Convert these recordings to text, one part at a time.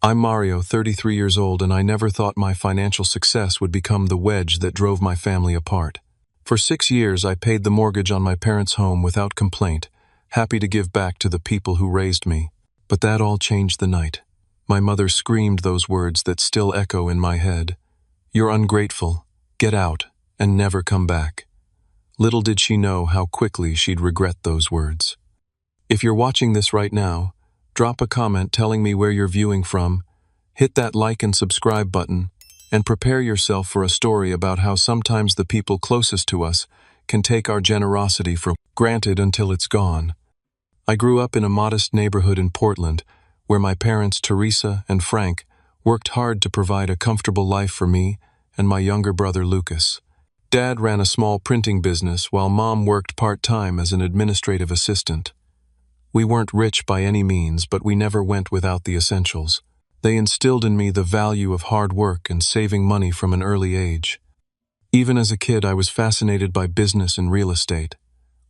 I'm Mario, 33 years old, and I never thought my financial success would become the wedge that drove my family apart. For 6 years, I paid the mortgage on my parents' home without complaint, happy to give back to the people who raised me. But that all changed the night. My mother screamed those words that still echo in my head. "You're ungrateful. Get out, and never come back." Little did she know how quickly she'd regret those words. If you're watching this right now, drop a comment telling me where you're viewing from, hit that like and subscribe button, and prepare yourself for a story about how sometimes the people closest to us can take our generosity for granted until it's gone. I grew up in a modest neighborhood in Portland, where my parents, Teresa and Frank, worked hard to provide a comfortable life for me and my younger brother, Lucas. Dad ran a small printing business while Mom worked part-time as an administrative assistant. We weren't rich by any means, but we never went without the essentials. They instilled in me the value of hard work and saving money from an early age. Even as a kid, I was fascinated by business and real estate.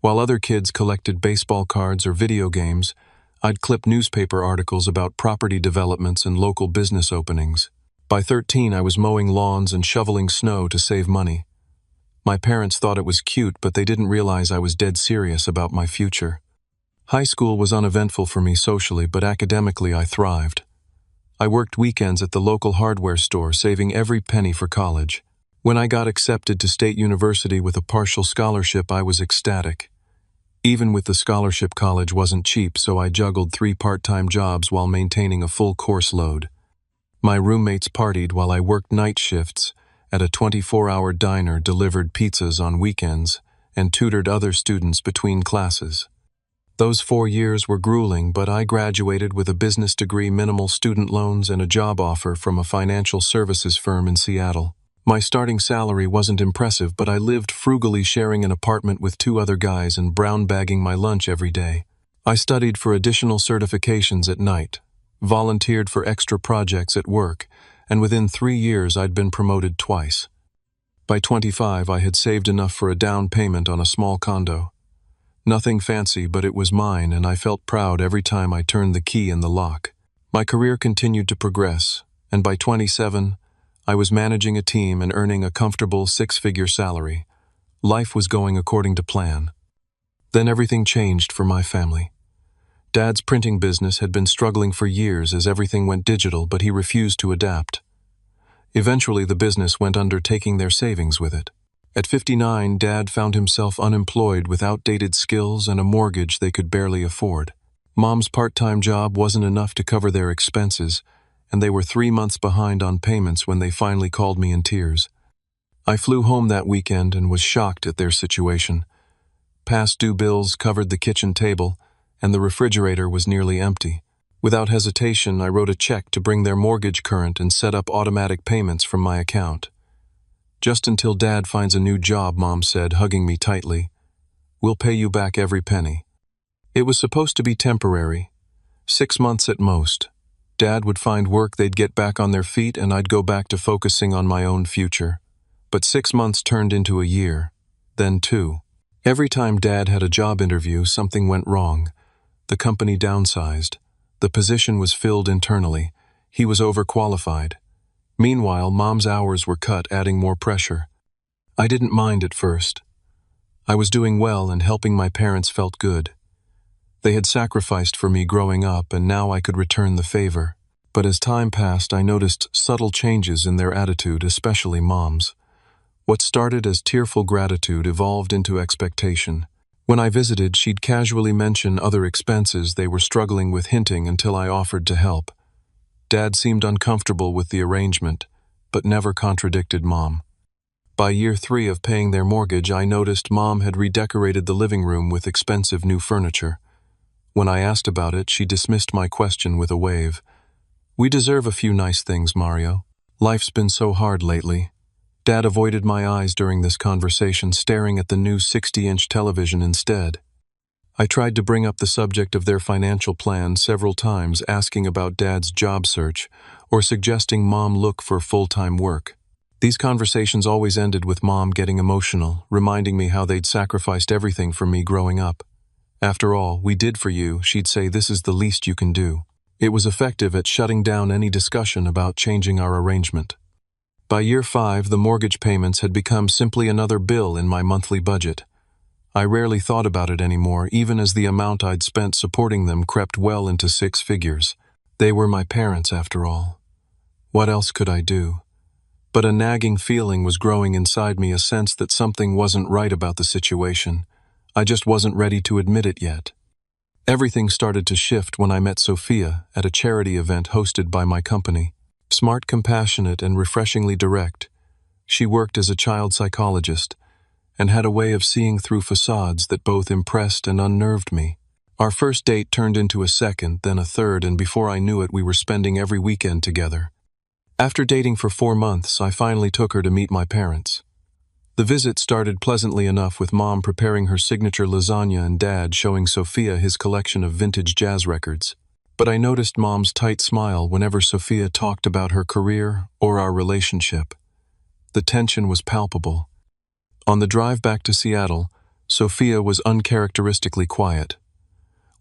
While other kids collected baseball cards or video games, I'd clip newspaper articles about property developments and local business openings. By 13, I was mowing lawns and shoveling snow to save money. My parents thought it was cute, but they didn't realize I was dead serious about my future. High school was uneventful for me socially, but academically I thrived. I worked weekends at the local hardware store, saving every penny for college. When I got accepted to State University with a partial scholarship, I was ecstatic. Even with the scholarship, college wasn't cheap, so I juggled 3 part-time jobs while maintaining a full course load. My roommates partied while I worked night shifts at a 24-hour diner, delivered pizzas on weekends, and tutored other students between classes. Those 4 years were grueling, but I graduated with a business degree, minimal student loans, and a job offer from a financial services firm in Seattle. My starting salary wasn't impressive, but I lived frugally, sharing an apartment with 2 other guys and brown bagging my lunch every day. I studied for additional certifications at night, volunteered for extra projects at work, and within 3 years I'd been promoted twice. By 25, I had saved enough for a down payment on a small condo. Nothing fancy, but it was mine, and I felt proud every time I turned the key in the lock. My career continued to progress, and by 27, I was managing a team and earning a comfortable 6-figure salary. Life was going according to plan. Then everything changed for my family. Dad's printing business had been struggling for years as everything went digital, but he refused to adapt. Eventually, the business went under, taking their savings with it. At 59, Dad found himself unemployed with outdated skills and a mortgage they could barely afford. Mom's part-time job wasn't enough to cover their expenses, and they were 3 months behind on payments when they finally called me in tears. I flew home that weekend and was shocked at their situation. Past due bills covered the kitchen table, and the refrigerator was nearly empty. Without hesitation, I wrote a check to bring their mortgage current and set up automatic payments from my account. "Just until Dad finds a new job," Mom said, hugging me tightly. "We'll pay you back every penny." It was supposed to be temporary, 6 months at most. Dad would find work, they'd get back on their feet, and I'd go back to focusing on my own future. But 6 months turned into a year, then 2. Every time Dad had a job interview, something went wrong. The company downsized. The position was filled internally. He was overqualified. Meanwhile, Mom's hours were cut, adding more pressure. I didn't mind at first. I was doing well, and helping my parents felt good. They had sacrificed for me growing up, and now I could return the favor. But as time passed, I noticed subtle changes in their attitude, especially Mom's. What started as tearful gratitude evolved into expectation. When I visited, she'd casually mention other expenses they were struggling with, hinting until I offered to help. Dad seemed uncomfortable with the arrangement, but never contradicted Mom. By year 3 of paying their mortgage, I noticed Mom had redecorated the living room with expensive new furniture. When I asked about it, she dismissed my question with a wave. "We deserve a few nice things, Mario. Life's been so hard lately." Dad avoided my eyes during this conversation, staring at the new 60-inch television instead. I tried to bring up the subject of their financial plan several times, asking about Dad's job search or suggesting Mom look for full-time work. These conversations always ended with Mom getting emotional, reminding me how they'd sacrificed everything for me growing up. "After all we did for you," she'd say, "this is the least you can do." It was effective at shutting down any discussion about changing our arrangement. By year 5, the mortgage payments had become simply another bill in my monthly budget. I rarely thought about it anymore, even as the amount I'd spent supporting them crept well into 6 figures. They were my parents, after all. What else could I do? But a nagging feeling was growing inside me, a sense that something wasn't right about the situation. I just wasn't ready to admit it yet. Everything started to shift when I met Sophia at a charity event hosted by my company. Smart, compassionate, and refreshingly direct, she worked as a child psychologist and had a way of seeing through facades that both impressed and unnerved me. Our first date turned into a second, then a third, and before I knew it, we were spending every weekend together. After dating for 4 months, I finally took her to meet my parents. The visit started pleasantly enough, with Mom preparing her signature lasagna and Dad showing Sophia his collection of vintage jazz records. But I noticed Mom's tight smile whenever Sophia talked about her career or our relationship. The tension was palpable. On the drive back to Seattle, Sophia was uncharacteristically quiet.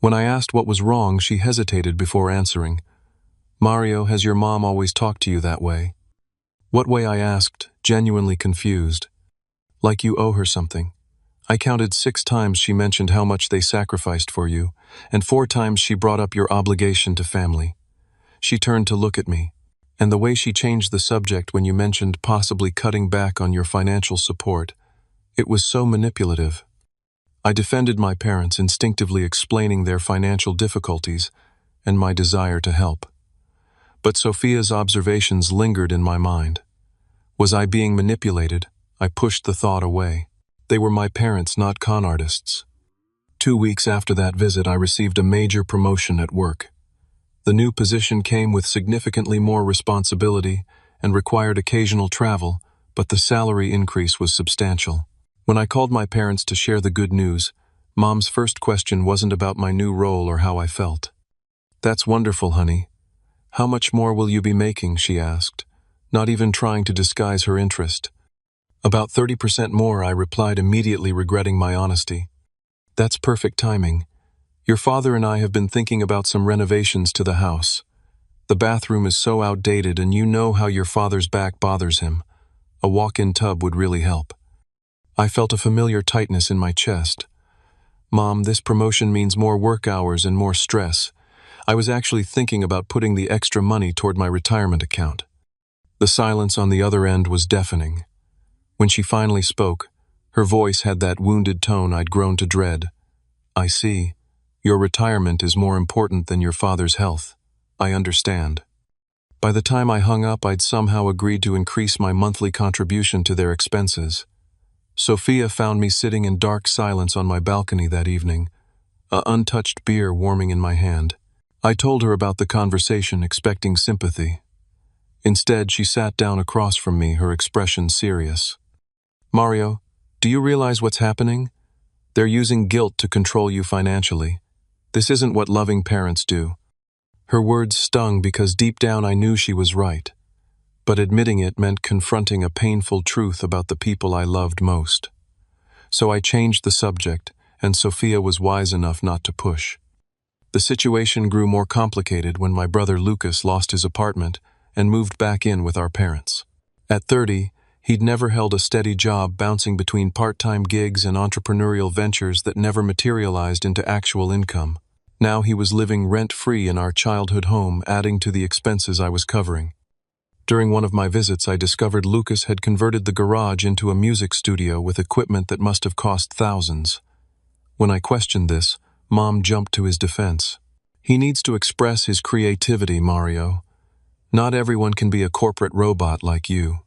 When I asked what was wrong, she hesitated before answering. "Mario, has your mom always talked to you that way?" "What way?" I asked, genuinely confused. "Like you owe her something. I counted 6 times she mentioned how much they sacrificed for you, and 4 times she brought up your obligation to family." She turned to look at me, and the way she changed the subject when you mentioned possibly cutting back on your financial support, it was so manipulative. I defended my parents, instinctively explaining their financial difficulties and my desire to help. But Sophia's observations lingered in my mind. Was I being manipulated? I pushed the thought away. They were my parents, not con artists. 2 weeks after that visit, I received a major promotion at work. The new position came with significantly more responsibility and required occasional travel, but the salary increase was substantial. When I called my parents to share the good news, Mom's first question wasn't about my new role or how I felt. "That's wonderful, honey. How much more will you be making?" she asked, not even trying to disguise her interest. "About 30% more," I replied, immediately regretting my honesty. "That's perfect timing. Your father and I have been thinking about some renovations to the house. The bathroom is so outdated, and you know how your father's back bothers him. A walk-in tub would really help." I felt a familiar tightness in my chest. "Mom, this promotion means more work hours and more stress. I was actually thinking about putting the extra money toward my retirement account." The silence on the other end was deafening. When she finally spoke, her voice had that wounded tone I'd grown to dread. "I see. Your retirement is more important than your father's health. I understand." By the time I hung up, I'd somehow agreed to increase my monthly contribution to their expenses. Sophia found me sitting in dark silence on my balcony that evening, a untouched beer warming in my hand. I told her about the conversation, expecting sympathy. Instead, she sat down across from me, her expression serious. "Mario, do you realize what's happening? They're using guilt to control you financially. This isn't what loving parents do." Her words stung because deep down I knew she was right. But admitting it meant confronting a painful truth about the people I loved most. So I changed the subject, and Sophia was wise enough not to push. The situation grew more complicated when my brother Lucas lost his apartment and moved back in with our parents. At 30, he'd never held a steady job, bouncing between part-time gigs and entrepreneurial ventures that never materialized into actual income. Now he was living rent-free in our childhood home, adding to the expenses I was covering. During one of my visits, I discovered Lucas had converted the garage into a music studio with equipment that must have cost thousands. When I questioned this, Mom jumped to his defense. "He needs to express his creativity, Mario. Not everyone can be a corporate robot like you."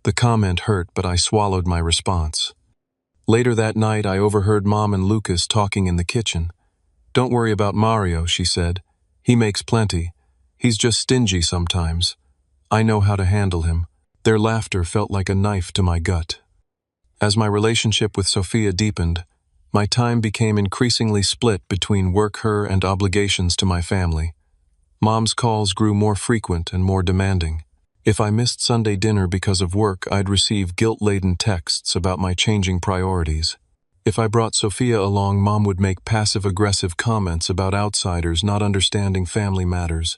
The comment hurt, but I swallowed my response. Later that night, I overheard Mom and Lucas talking in the kitchen. "Don't worry about Mario," she said. "He makes plenty. He's just stingy sometimes. I know how to handle him." Their laughter felt like a knife to my gut. As my relationship with Sophia deepened, my time became increasingly split between work, her, and obligations to my family. Mom's calls grew more frequent and more demanding. If I missed Sunday dinner because of work, I'd receive guilt-laden texts about my changing priorities. If I brought Sophia along, Mom would make passive-aggressive comments about outsiders not understanding family matters.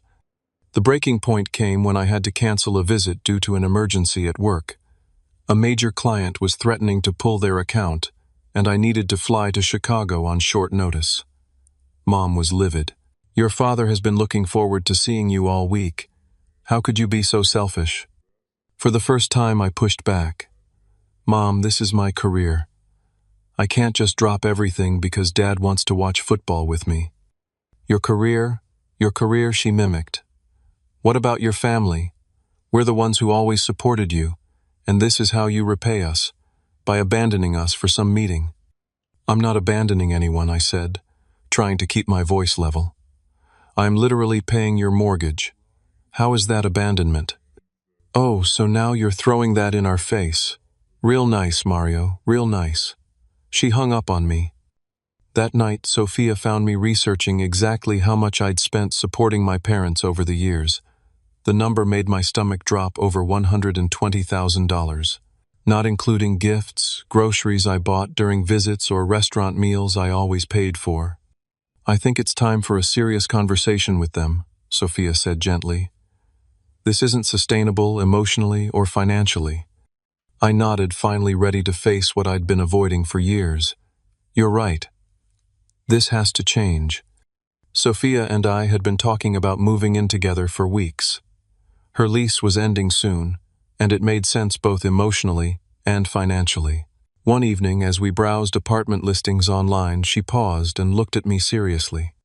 The breaking point came when I had to cancel a visit due to an emergency at work. A major client was threatening to pull their account, and I needed to fly to Chicago on short notice. Mom was livid. "Your father has been looking forward to seeing you all week. How could you be so selfish?" For the first time, I pushed back. "Mom, this is my career. I can't just drop everything because Dad wants to watch football with me." Your career, she mimicked. "What about your family? We're the ones who always supported you, and this is how you repay us, by abandoning us for some meeting." "I'm not abandoning anyone," I said, trying to keep my voice level. "I'm literally paying your mortgage. How is that abandonment?" "Oh, so now you're throwing that in our face. Real nice, Mario, real nice." She hung up on me. That night, Sophia found me researching exactly how much I'd spent supporting my parents over the years. The number made my stomach drop over $120,000, not including gifts, groceries I bought during visits, or restaurant meals I always paid for. "I think it's time for a serious conversation with them," Sophia said gently. "This isn't sustainable emotionally or financially." I nodded, finally ready to face what I'd been avoiding for years. "You're right. This has to change." Sophia and I had been talking about moving in together for weeks. Her lease was ending soon, and it made sense both emotionally and financially. One evening, as we browsed apartment listings online, she paused and looked at me seriously.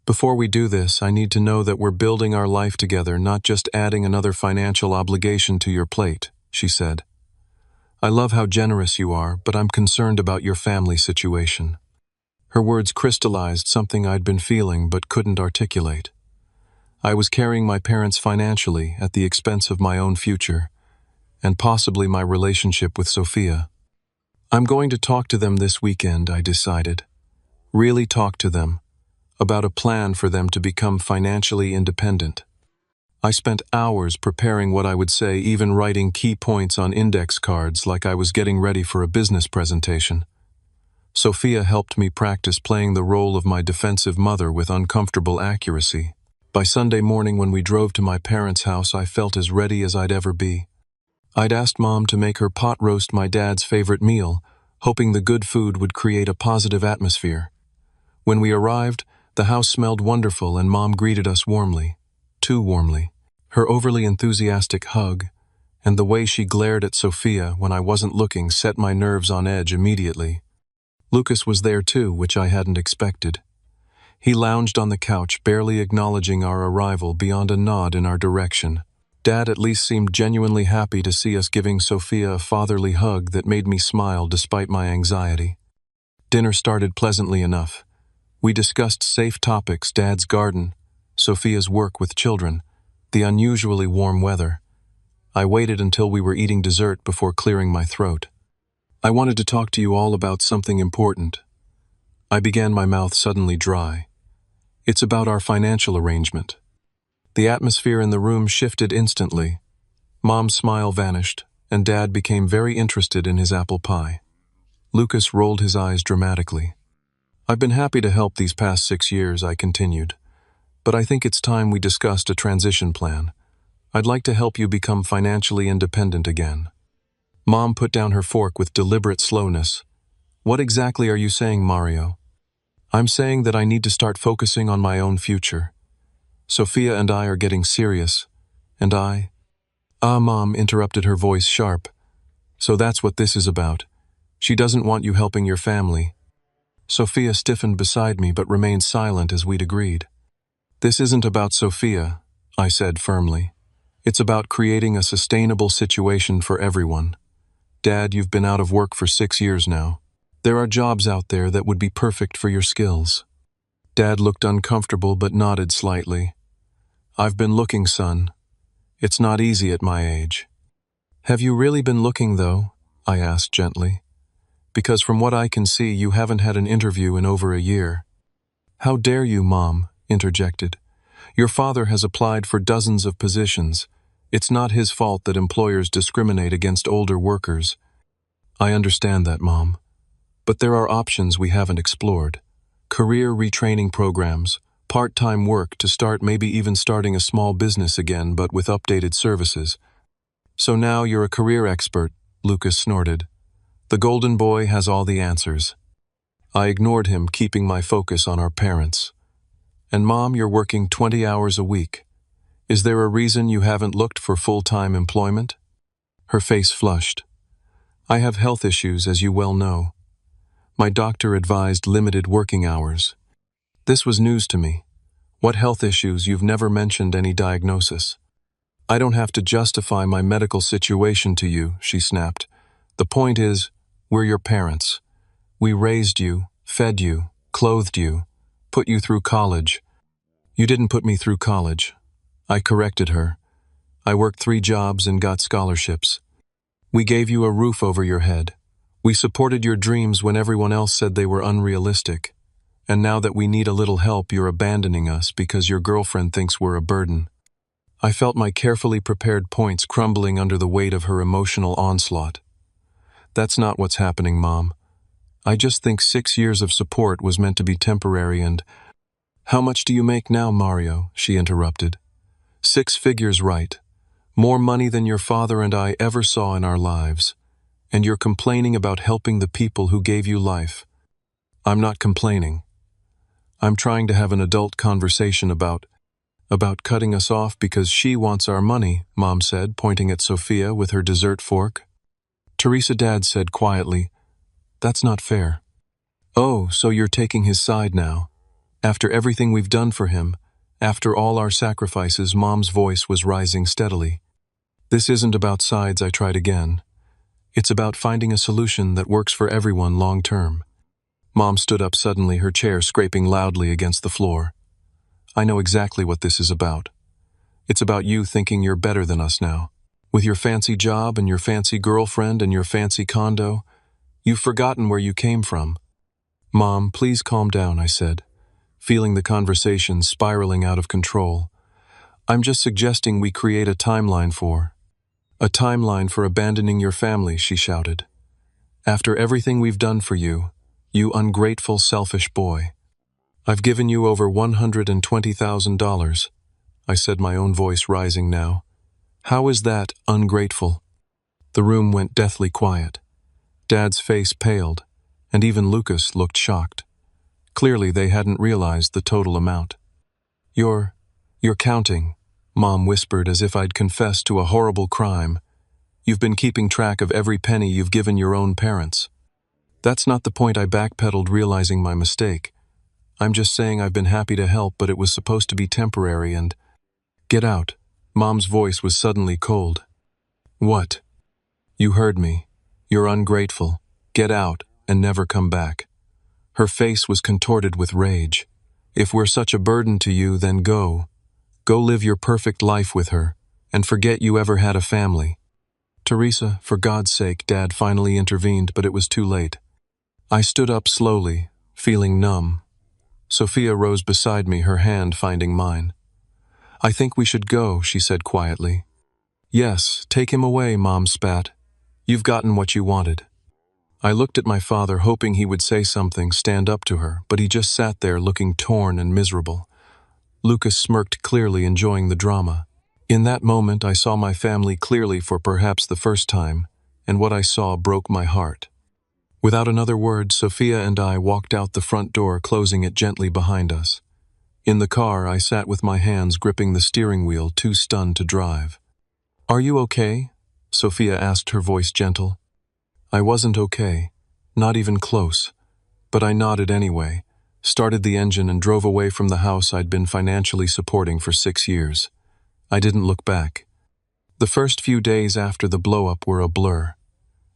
"Before we do this, I need to know that we're building our life together, not just adding another financial obligation to your plate," she said. "I love how generous you are, but I'm concerned about your family situation." Her words crystallized something I'd been feeling but couldn't articulate. I was carrying my parents financially at the expense of my own future, and possibly my relationship with Sophia. "I'm going to talk to them this weekend," I decided. Really talk to them, about a plan for them to become financially independent. I spent hours preparing what I would say, even writing key points on index cards like I was getting ready for a business presentation. Sophia helped me practice playing the role of my defensive mother with uncomfortable accuracy. By Sunday morning, when we drove to my parents' house, I felt as ready as I'd ever be. I'd asked Mom to make her pot roast, my dad's favorite meal, hoping the good food would create a positive atmosphere. When we arrived, the house smelled wonderful and Mom greeted us warmly. Too warmly. Her overly enthusiastic hug, and the way she glared at Sophia when I wasn't looking, set my nerves on edge immediately. Lucas was there too, which I hadn't expected. He lounged on the couch, barely acknowledging our arrival beyond a nod in our direction. Dad at least seemed genuinely happy to see us, giving Sophia a fatherly hug that made me smile despite my anxiety. Dinner started pleasantly enough. We discussed safe topics: Dad's garden, Sophia's work with children, the unusually warm weather. I waited until we were eating dessert before clearing my throat. "I wanted to talk to you all about something important." I began, my mouth suddenly dry. "It's about our financial arrangement." The atmosphere in the room shifted instantly. Mom's smile vanished, and Dad became very interested in his apple pie. Lucas rolled his eyes dramatically. "I've been happy to help these past 6 years," I continued, "but I think it's time we discussed a transition plan. I'd like to help you become financially independent again." Mom put down her fork with deliberate slowness. "What exactly are you saying, Mario?" "I'm saying that I need to start focusing on my own future. Sophia and I are getting serious, and I—" "Ah," Mom interrupted, her voice sharp. "So that's what this is about. She doesn't want you helping your family." Sophia stiffened beside me but remained silent as we'd agreed. "This isn't about Sophia," I said firmly. "It's about creating a sustainable situation for everyone. Dad, you've been out of work for 6 years now. There are jobs out there that would be perfect for your skills." Dad looked uncomfortable but nodded slightly. "I've been looking, son. It's not easy at my age." "Have you really been looking, though?" I asked gently. "Because from what I can see, you haven't had an interview in over a year." "How dare you," Mom interjected. "Your father has applied for dozens of positions. It's not his fault that employers discriminate against older workers." "I understand that, Mom. But there are options we haven't explored. Career retraining programs, part-time work to start, maybe even starting a small business again, but with updated services. So now you're a career expert, Lucas snorted. The golden boy has all the answers. I ignored him, keeping my focus on our parents. And Mom, you're working 20 hours a week. Is there a reason you haven't looked for full-time employment? Her face flushed. I have health issues, as you well know. My doctor advised limited working hours. This was news to me. What health issues? You've never mentioned any diagnosis. I don't have to justify my medical situation to you, she snapped. The point is, we're your parents. We raised you, fed you, clothed you, put you through college. You didn't put me through college. I corrected her. I worked 3 jobs and got scholarships. We gave you a roof over your head. We supported your dreams when everyone else said they were unrealistic. And now that we need a little help, you're abandoning us because your girlfriend thinks we're a burden. I felt my carefully prepared points crumbling under the weight of her emotional onslaught. That's not what's happening, Mom. I just think 6 years of support was meant to be temporary and— How much do you make now, Mario? She interrupted. 6 figures, right. More money than your father and I ever saw in our lives. And you're complaining about helping the people who gave you life. I'm not complaining. I'm trying to have an adult conversation about cutting us off because she wants our money, Mom said, pointing at Sophia with her dessert fork. Teresa, Dad said quietly, That's not fair. Oh, so you're taking his side now. After everything we've done for him, after all our sacrifices, Mom's voice was rising steadily. This isn't about sides, I tried again. It's about finding a solution that works for everyone long term. Mom stood up suddenly, her chair scraping loudly against the floor. I know exactly what this is about. It's about you thinking you're better than us now. With your fancy job and your fancy girlfriend and your fancy condo, you've forgotten where you came from. Mom, please calm down, I said, feeling the conversation spiraling out of control. I'm just suggesting we create a timeline for abandoning your family, she shouted. After everything we've done for you, you ungrateful, selfish boy. I've given you over $120,000, I said, my own voice rising now. How is that ungrateful? The room went deathly quiet. Dad's face paled, and even Lucas looked shocked. Clearly they hadn't realized the total amount. You're counting, Mom whispered as if I'd confessed to a horrible crime. You've been keeping track of every penny you've given your own parents. That's not the point, I backpedaled, realizing my mistake. I'm just saying I've been happy to help, but it was supposed to be temporary and— Get out. Mom's voice was suddenly cold. What? You heard me. You're ungrateful. Get out and never come back. Her face was contorted with rage. If we're such a burden to you, then go. Go live your perfect life with her, and forget you ever had a family. Teresa, for God's sake, Dad finally intervened, but it was too late. I stood up slowly, feeling numb. Sophia rose beside me, her hand finding mine. I think we should go, she said quietly. Yes, take him away, Mom spat. You've gotten what you wanted. I looked at my father, hoping he would say something, stand up to her, but he just sat there looking torn and miserable. Lucas smirked, clearly enjoying the drama. In that moment, I saw my family clearly for perhaps the first time, and what I saw broke my heart. Without another word, Sophia and I walked out the front door, closing it gently behind us. In the car, I sat with my hands gripping the steering wheel, too stunned to drive. Are you okay? Sophia asked, her voice gentle. I wasn't okay, not even close, but I nodded anyway, started the engine and drove away from the house I'd been financially supporting for 6 years. I didn't look back. The first few days after the blow-up were a blur.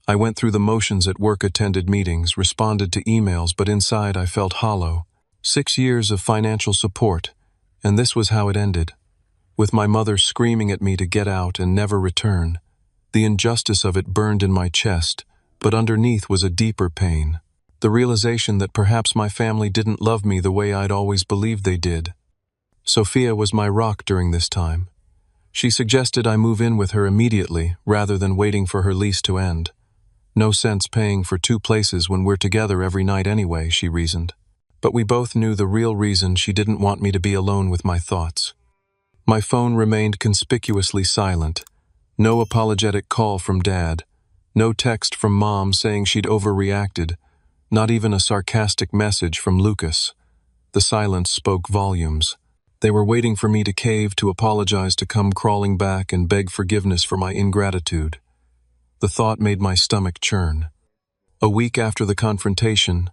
I went through the motions at work, attended meetings, responded to emails, but inside I felt hollow. 6 years of financial support, and this was how it ended. With my mother screaming at me to get out and never return. The injustice of it burned in my chest, but underneath was a deeper pain. The realization that perhaps my family didn't love me the way I'd always believed they did. Sophia was my rock during this time. She suggested I move in with her immediately rather than waiting for her lease to end. No sense paying for two places when we're together every night anyway, she reasoned. But we both knew the real reason she didn't want me to be alone with my thoughts. My phone remained conspicuously silent. No apologetic call from Dad. No text from Mom saying she'd overreacted. Not even a sarcastic message from Lucas. The silence spoke volumes. They were waiting for me to cave, to apologize, to come crawling back and beg forgiveness for my ingratitude. The thought made my stomach churn. A week after the confrontation,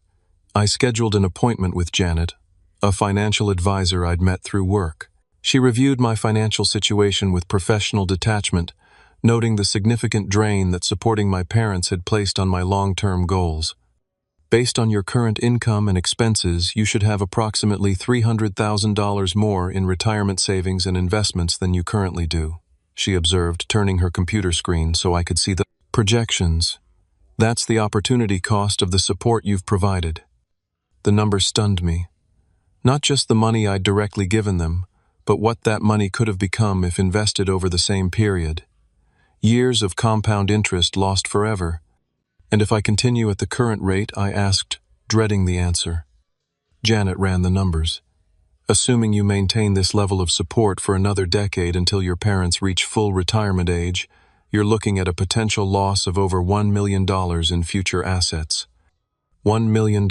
I scheduled an appointment with Janet, a financial advisor I'd met through work. She reviewed my financial situation with professional detachment, noting the significant drain that supporting my parents had placed on my long-term goals. Based on your current income and expenses, you should have approximately $300,000 more in retirement savings and investments than you currently do, she observed, turning her computer screen so I could see the projections. That's the opportunity cost of the support you've provided. The number stunned me. Not just the money I'd directly given them, but what that money could have become if invested over the same period. Years of compound interest lost forever. And if I continue at the current rate, I asked, dreading the answer. Janet ran the numbers. Assuming you maintain this level of support for another decade until your parents reach full retirement age, you're looking at a potential loss of over $1 million in future assets. $1 million.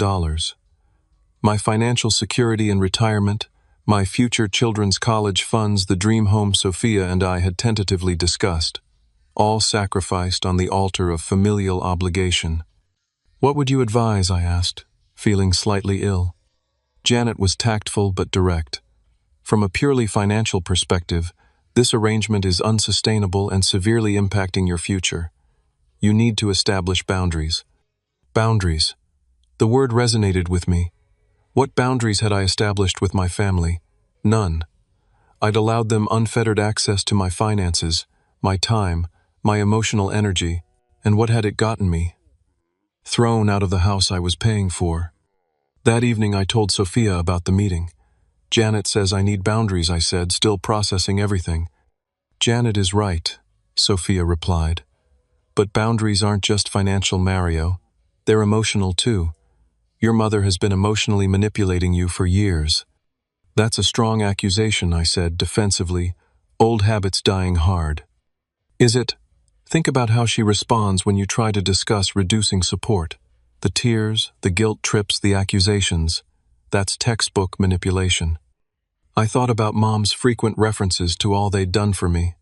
My financial security in retirement, my future children's college funds, the dream home Sophia and I had tentatively discussed, all sacrificed on the altar of familial obligation. What would you advise? I asked, feeling slightly ill. Janet was tactful but direct. From a purely financial perspective, this arrangement is unsustainable and severely impacting your future. You need to establish boundaries. Boundaries. The word resonated with me. What boundaries had I established with my family? None. I'd allowed them unfettered access to my finances, my time, my emotional energy, and what had it gotten me? Thrown out of the house I was paying for. That evening I told Sophia about the meeting. Janet says I need boundaries, I said, still processing everything. Janet is right, Sophia replied. But boundaries aren't just financial, Mario. They're emotional too. Your mother has been emotionally manipulating you for years. That's a strong accusation, I said, defensively, old habits dying hard. Is it? Think about how she responds when you try to discuss reducing support. The tears, the guilt trips, the accusations. That's textbook manipulation. I thought about Mom's frequent references to all they'd done for me.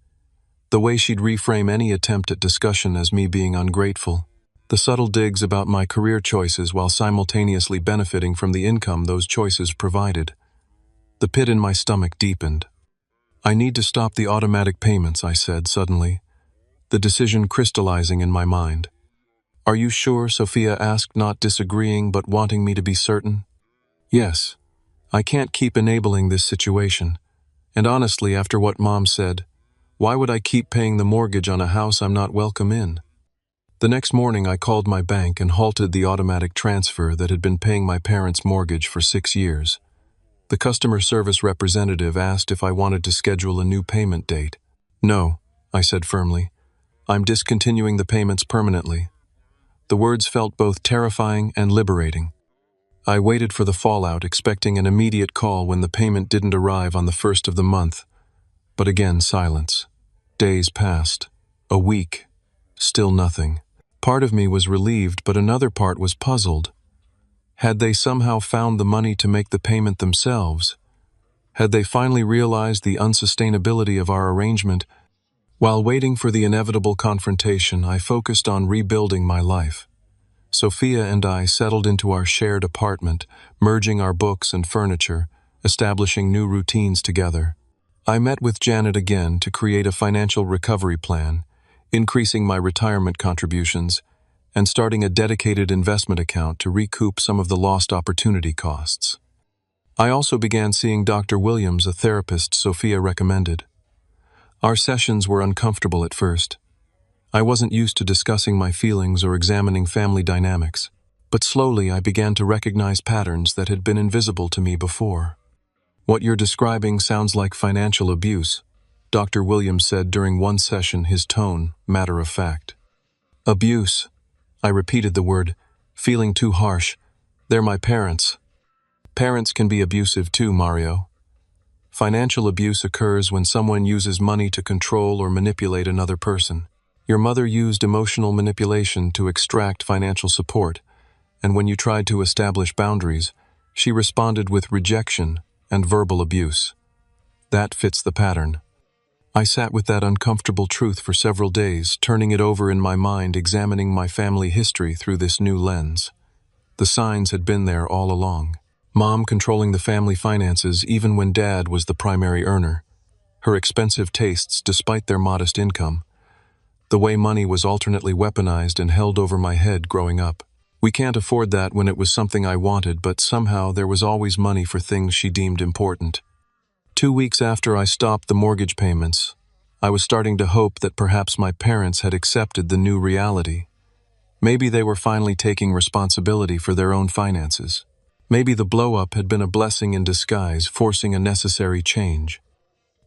The way she'd reframe any attempt at discussion as me being ungrateful. The subtle digs about my career choices while simultaneously benefiting from the income those choices provided. The pit in my stomach deepened. I need to stop the automatic payments, I said suddenly, the decision crystallizing in my mind. Are you sure? Sophia asked, not disagreeing but wanting me to be certain. Yes. I can't keep enabling this situation. And honestly, after what Mom said, why would I keep paying the mortgage on a house I'm not welcome in? The next morning I called my bank and halted the automatic transfer that had been paying my parents' mortgage for 6 years. The customer service representative asked if I wanted to schedule a new payment date. No, I said firmly. I'm discontinuing the payments permanently. The words felt both terrifying and liberating. I waited for the fallout, expecting an immediate call when the payment didn't arrive on the first of the month. But again, silence. Days passed. A week. Still nothing. Part of me was relieved, but another part was puzzled. Had they somehow found the money to make the payment themselves? Had they finally realized the unsustainability of our arrangement? While waiting for the inevitable confrontation, I focused on rebuilding my life. Sophia and I settled into our shared apartment, merging our books and furniture, establishing new routines together. I met with Janet again to create a financial recovery plan, increasing my retirement contributions, and starting a dedicated investment account to recoup some of the lost opportunity costs. I also began seeing Dr. Williams, a therapist Sophia recommended. Our sessions were uncomfortable at first. I wasn't used to discussing my feelings or examining family dynamics, but slowly I began to recognize patterns that had been invisible to me before. What you're describing sounds like financial abuse, Dr. Williams said during one session, his tone matter of fact. Abuse, I repeated the word, feeling too harsh. They're my parents. Parents can be abusive too, Mario. Financial abuse occurs when someone uses money to control or manipulate another person. Your mother used emotional manipulation to extract financial support, and when you tried to establish boundaries, she responded with rejection and verbal abuse. That fits the pattern. I sat with that uncomfortable truth for several days, turning it over in my mind, examining my family history through this new lens. The signs had been there all along. Mom controlling the family finances even when Dad was the primary earner. Her expensive tastes despite their modest income. The way money was alternately weaponized and held over my head growing up. We can't afford that when it was something I wanted, but somehow there was always money for things she deemed important. 2 weeks after I stopped the mortgage payments, I was starting to hope that perhaps my parents had accepted the new reality. Maybe they were finally taking responsibility for their own finances. Maybe the blow-up had been a blessing in disguise, forcing a necessary change.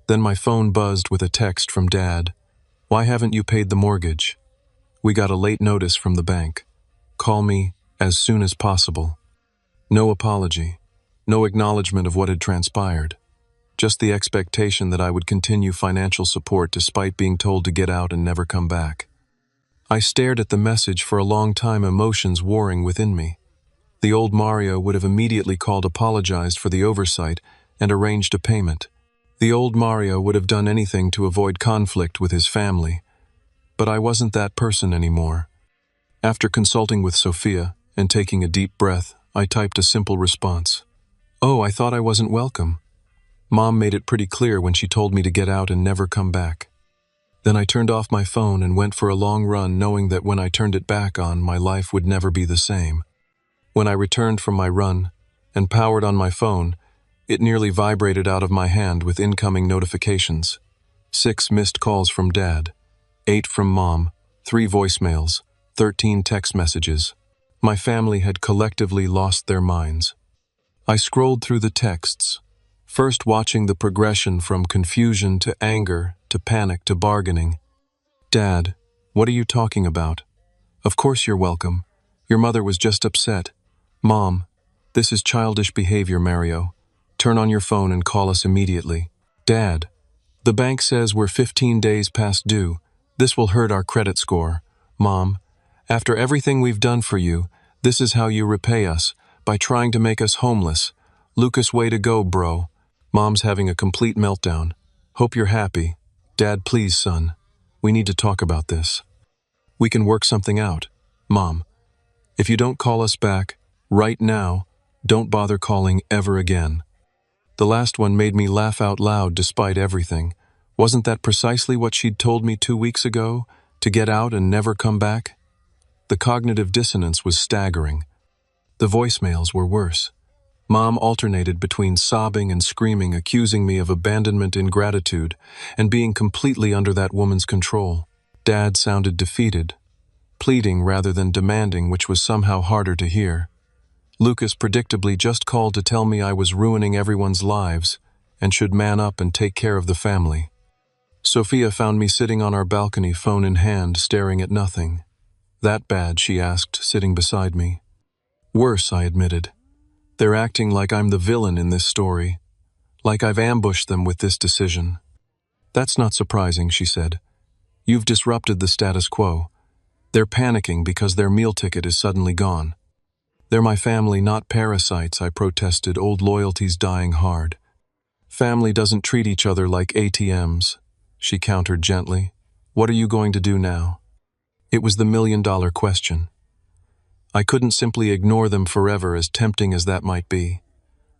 Then my phone buzzed with a text from Dad. "Why haven't you paid the mortgage? We got a late notice from the bank. Call me as soon as possible." No apology, no acknowledgement of what had transpired. Just the expectation that I would continue financial support despite being told to get out and never come back. I stared at the message for a long time, emotions warring within me. The old Mario would have immediately called, apologized for the oversight, and arranged a payment. The old Mario would have done anything to avoid conflict with his family. But I wasn't that person anymore. After consulting with Sophia and taking a deep breath, I typed a simple response. "Oh, I thought I wasn't welcome." Mom made it pretty clear when she told me to get out and never come back. Then I turned off my phone and went for a long run, knowing that when I turned it back on, my life would never be the same. When I returned from my run and powered on my phone, it nearly vibrated out of my hand with incoming notifications. 6 missed calls from Dad, 8 from Mom, 3 voicemails, 13 text messages. My family had collectively lost their minds. I scrolled through the texts, first watching the progression from confusion to anger to panic to bargaining. "Dad, what are you talking about? Of course you're welcome. Your mother was just upset. Mom, this is childish behavior, Mario. Turn on your phone and call us immediately. Dad, the bank says we're 15 days past due. This will hurt our credit score. Mom, after everything we've done for you, this is how you repay us, by trying to make us homeless. Lucas, way to go, bro." Mom's having a complete meltdown. "Hope you're happy. Dad, please, son. We need to talk about this. We can work something out. Mom, if you don't call us back, right now, don't bother calling ever again." The last one made me laugh out loud despite everything. Wasn't that precisely what she'd told me 2 weeks ago? To get out and never come back? The cognitive dissonance was staggering. The voicemails were worse. Mom alternated between sobbing and screaming, accusing me of abandonment, ingratitude, and being completely under that woman's control. Dad sounded defeated, pleading rather than demanding, which was somehow harder to hear. Lucas predictably just called to tell me I was ruining everyone's lives and should man up and take care of the family. Sophia found me sitting on our balcony, phone in hand, staring at nothing. "That bad?" she asked, sitting beside me. "Worse," I admitted. "They're acting like I'm the villain in this story, like I've ambushed them with this decision." "That's not surprising," she said. "You've disrupted the status quo. They're panicking because their meal ticket is suddenly gone." "They're my family, not parasites," I protested, old loyalties dying hard. "Family doesn't treat each other like ATMs," she countered gently. "What are you going to do now?" It was the million-dollar question. I couldn't simply ignore them forever, as tempting as that might be.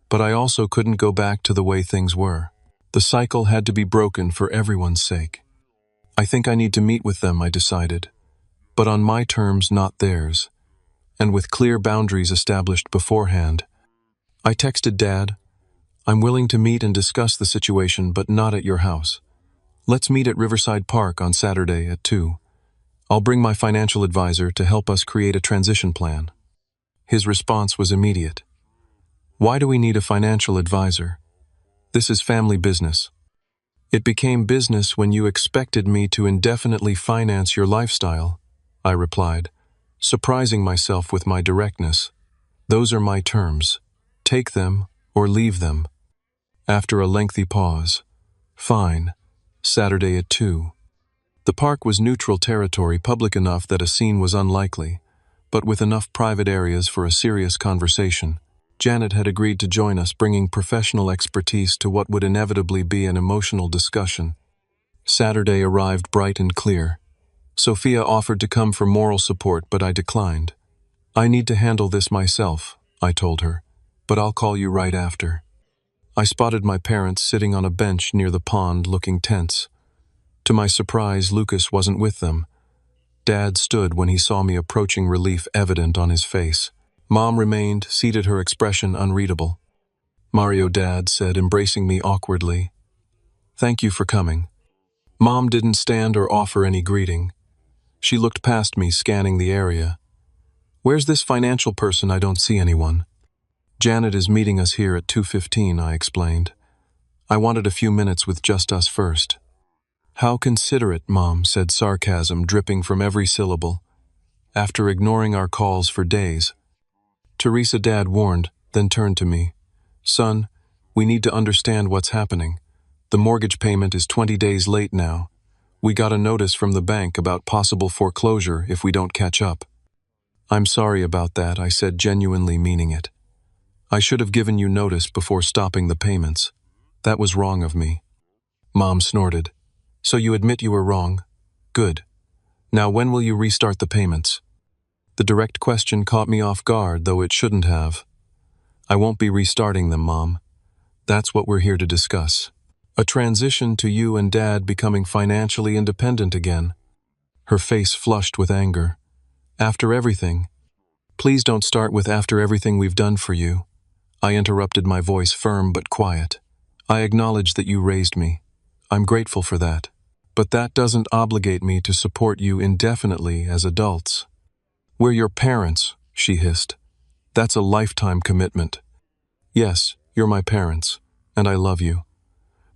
But I also couldn't go back to the way things were. The cycle had to be broken for everyone's sake. "I think I need to meet with them," I decided. But on my terms, not theirs. And with clear boundaries established beforehand. I texted Dad, "I'm willing to meet and discuss the situation, but not at your house. Let's meet at Riverside Park on Saturday at 2. I'll bring my financial advisor to help us create a transition plan." His response was immediate. "Why do we need a financial advisor? This is family business." "It became business when you expected me to indefinitely finance your lifestyle," I replied. surprising myself with my directness. Those are my terms. Take them or leave them. After a lengthy pause. Fine. Saturday at 2. The park was neutral territory, public enough that a scene was unlikely, but with enough private areas for a serious conversation. Janet had agreed to join us, bringing professional expertise to what would inevitably be an emotional discussion. Saturday arrived bright and clear. Sophia offered to come for moral support, but I declined. I need to handle this myself, I told her, but I'll call you right after. I spotted my parents sitting on a bench near the pond, looking tense. To my surprise, Lucas wasn't with them. Dad stood when he saw me approaching, relief evident on his face. Mom remained, seated, her expression unreadable. Mario, Dad said, embracing me awkwardly. Thank you for coming. Mom didn't stand or offer any greeting. She looked past me, scanning the area. Where's this financial person? I don't see anyone. Janet is meeting us here at 2:15, I explained. I wanted a few minutes with just us first. How considerate, Mom said, sarcasm dripping from every syllable. After ignoring our calls for days. Teresa, Dad warned, then turned to me. Son, we need to understand what's happening. The mortgage payment is 20 days late now. We got a notice from the bank about possible foreclosure if we don't catch up. I'm sorry about that, I said, genuinely meaning it. I should have given you notice before stopping the payments. That was wrong of me. Mom snorted. So you admit you were wrong? Good. Now when will you restart the payments? The direct question caught me off guard, though it shouldn't have. I won't be restarting them, Mom. That's what we're here to discuss. A transition to you and Dad becoming financially independent again. Her face flushed with anger. After everything. Please don't start with after everything we've done for you. I interrupted, my voice firm but quiet. I acknowledge that you raised me. I'm grateful for that. But that doesn't obligate me to support you indefinitely as adults. We're your parents, she hissed. That's a lifetime commitment. Yes, you're my parents, and I love you.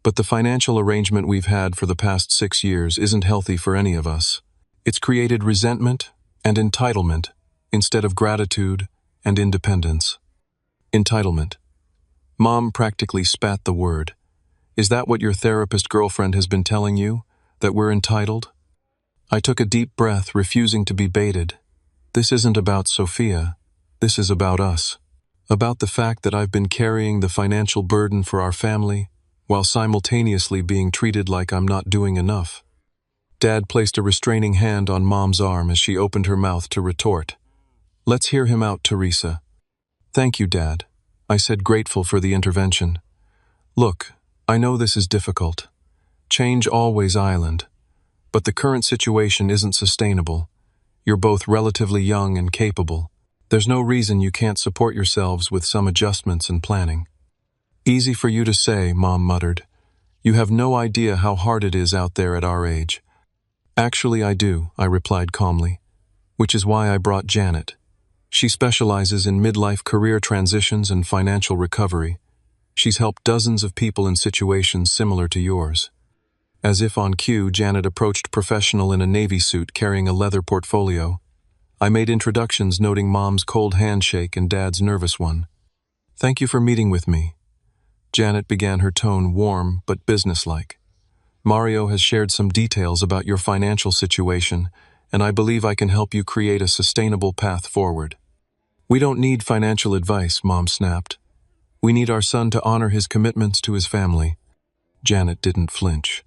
But the financial arrangement we've had for the past 6 years isn't healthy for any of us. It's created resentment and entitlement instead of gratitude and independence. Entitlement. Mom practically spat the word. Is that what your therapist girlfriend has been telling you? That we're entitled? I took a deep breath, refusing to be baited. This isn't about Sophia. This is about us. About the fact that I've been carrying the financial burden for our family, while simultaneously being treated like I'm not doing enough. Dad placed a restraining hand on Mom's arm as she opened her mouth to retort. Let's hear him out, Teresa. Thank you, Dad, I said, grateful for the intervention. Look, I know this is difficult. Change always island. But the current situation isn't sustainable. You're both relatively young and capable. There's no reason you can't support yourselves with some adjustments and planning. Easy for you to say, Mom muttered. You have no idea how hard it is out there at our age. Actually, I do, I replied calmly, which is why I brought Janet. She specializes in midlife career transitions and financial recovery. She's helped dozens of people in situations similar to yours. As if on cue, Janet approached professional in a navy suit carrying a leather portfolio. I made introductions, noting Mom's cold handshake and Dad's nervous one. Thank you for meeting with me. Janet began, her tone warm but businesslike. Mario has shared some details about your financial situation, and I believe I can help you create a sustainable path forward. We don't need financial advice, Mom snapped. We need our son to honor his commitments to his family. Janet didn't flinch.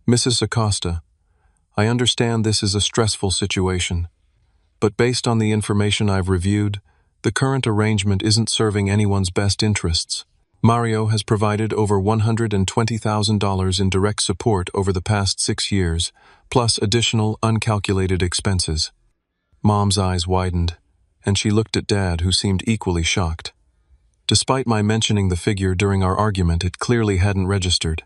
Mrs. Acosta, I understand this is a stressful situation, but based on the information I've reviewed, the current arrangement isn't serving anyone's best interests. Mario has provided over $120,000 in direct support over the past 6 years, plus additional uncalculated expenses. Mom's eyes widened, and she looked at Dad, who seemed equally shocked. Despite my mentioning the figure during our argument, it clearly hadn't registered.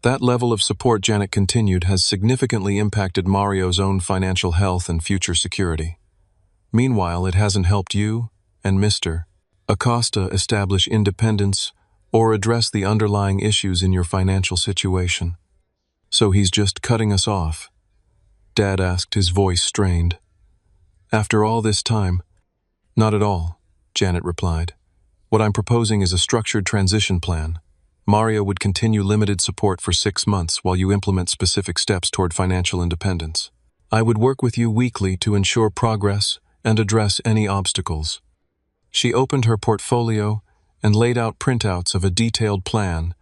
That level of support, Janet continued, has significantly impacted Mario's own financial health and future security. Meanwhile, it hasn't helped you and Mr. Acosta establish independence or address the underlying issues in your financial situation. So he's just cutting us off? Dad asked, his voice strained. After all this time? Not at all, Janet replied. What I'm proposing is a structured transition plan. Mario would continue limited support for 6 months while you implement specific steps toward financial independence. I would work with you weekly to ensure progress and address any obstacles. She opened her portfolio and laid out printouts of a detailed plan,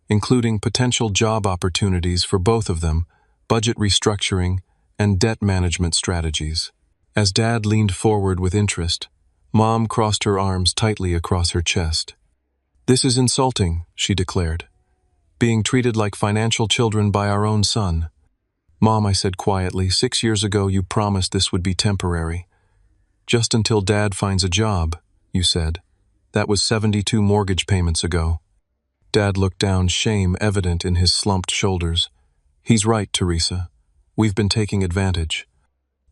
including potential job opportunities for both of them, budget restructuring, and debt management strategies. As Dad leaned forward with interest, Mom crossed her arms tightly across her chest. "This is insulting," she declared. "Being treated like financial children by our own son." "Mom," I said quietly, "6 years ago you promised this would be temporary. Just until Dad finds a job, you said. That was 72 mortgage payments ago." Dad looked down, shame evident in his slumped shoulders. "He's right, Teresa. We've been taking advantage."